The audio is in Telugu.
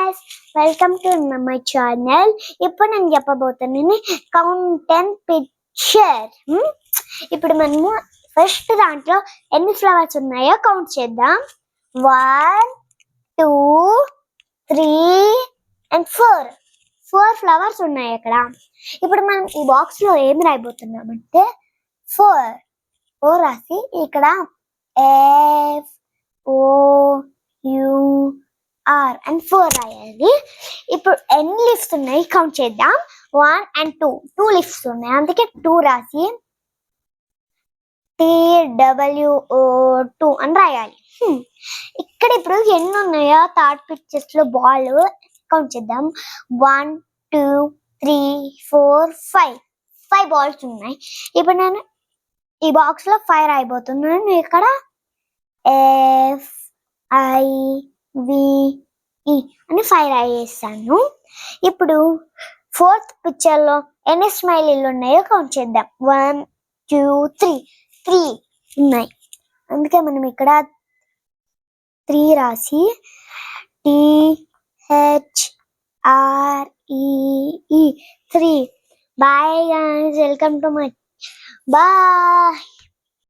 guys, welcome to my channel. ఇప్పుడు నేను చెప్పబోతున్నాను కౌంట్ 10 పిక్చర్. ఇప్పుడు మనము ఫస్ట్ దాంట్లో ఎన్ని ఫ్లవర్స్ ఉన్నాయో కౌంట్ చేద్దాం. 1 2 3 and 4 ఫ్లవర్స్ ఉన్నాయి అక్కడ. ఇప్పుడు మనం ఈ బాక్స్ లో ఏం రాయబోతున్నామంటే 4 రాసి ఇక్కడ FOUR and 4 రాయాలి. ఇప్పుడు ఎన్ని లిఫ్ట్స్ ఉన్నాయి కౌంట్ చేద్దాం. 1 and 2 లిఫ్ట్స్ ఉన్నాయి, అందుకే 2 రాసి TWO2 అని రాయాలి. ఇక్కడ ఇప్పుడు ఎన్ని ఉన్నాయో థర్డ్ పిక్చర్స్ లో బాల్ కౌంట్ చేద్దాం. 1 2 3 4 5 బాల్స్ ఉన్నాయి. ఇప్పుడు నేను ఈ బాక్స్ లో 5 రాయబోతున్నాను. ఇక్కడ FIVE అని 5 రాయేస్తాను. ఇప్పుడు ఫోర్త్ పిక్చర్ లో ఎన్ని స్మైలీలు ఉన్నాయో కౌంట్ చేద్దాం. 1 2 3 ఉన్నాయి, అందుకే మనం ఇక్కడ 3 రాసి THREE 3. Bye guys, welcome to my bye.